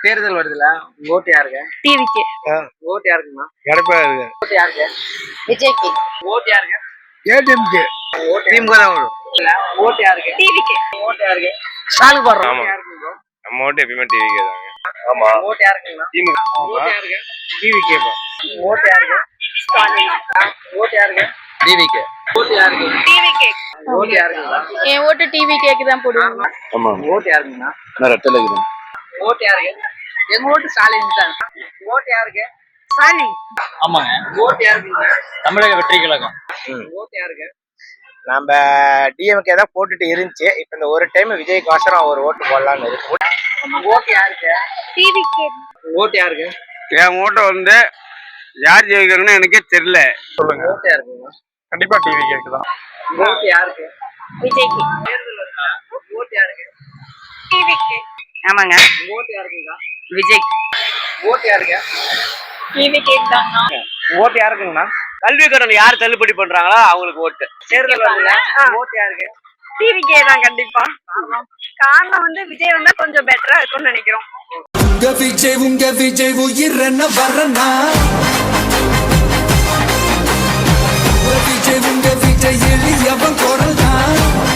தேர்தல் வருதுல, உங்க ஓட்டு யாருக்கு? டிவிக்கு. ஓட்டு யாருக்குமா? எடப்பாடி இருக்கு. ஓட்டு யாருக்கு? விஜய்க்கு. ஓட்டு யாருக்கு? ஏடிஎம்கே. ஓட்டு திமுக தான் வரும். ஓட்டு யாருக்கு? டிவிக்கு. ஓட்டு யாருக்கு? ஸ்டாலின் போடுறோம். ஆமா. யாருக்கு bro? நம்ம ஓட்டு எப்பயுமே டிவிக்கே தாங்க. ஆமா. ஓட்டு யாருக்குங்களா? திமுக. ஓட்டு யாருக்கு? டிவிக்கே பா. ஓட்டு யாருக்கு? ஸ்டாலின். ஓட்டு யாருக்கு? டிவிக்கு. ஓட்டு யாருக்கு? டிவிக்கு. ஓட்டு யாருக்குங்களா? என் ஓட்டு டிவிக்கு தான் போடுவாங்க. ஆமா. ஓட்டு யாருக்குங்களா? நான் ரெட்டல இருக்கேன். ஓட்டு யாருக்கு? எங்க ஓட்டு ஸ்டாலின் தான். ஓட்டு யாருக்கு? ஸ்டாலின். ஆமாங்க. ஓட்டு யாருக்குங்க? தமிழக வெற்றி கழகம். ஓட்டு யாருக்கு? நம்ம டிஎம்கே தான் போட்டுட்டு இருந்துச்சு. இப்ப இந்த ஒரு டைம் விஜய்க்கு அவசரம் ஒரு ஓட்டு போடலாம்னு இருக்கு. ஓட்டு யாருக்கு? டிவிக்கு. ஓட்டு யாருக்கு? என் ஓட்டை வந்து யார் ஜெயிக்கிறாங்கன்னு எனக்கே தெரியல. சொல்லுங்க. ஓட்டு யாருக்குங்க? கண்டிப்பா டிவிக்கேக்கு தான். ஓட்டு யாருக்கு? விஜய்க்கு. தேர்தல் வருதா? ஓட்டு யாருக்கு? டிவிக்கு. ஆமாங்க. ஓட்டு யாருக்குங்க? விஜய். ஓட்டு யாருக்கு? டிவிக்கு தான். ஓட்டு யாருக்குங்கண்ணா? கல்வி கடன் யார் தள்ளுபடி பண்றாங்களோ அவங்களுக்கு ஓட்டு. தேர்தல் வருதுல, ஓட்டு யாருக்கு? டிவிக்கே தான் கண்டிப்பா. காரணம் வந்து விஜய் வந்தா கொஞ்சம் பெட்டரா இருக்கும்னு நினைக்கிறோம். உங்க விஜய் உயிர் என்ன வரனா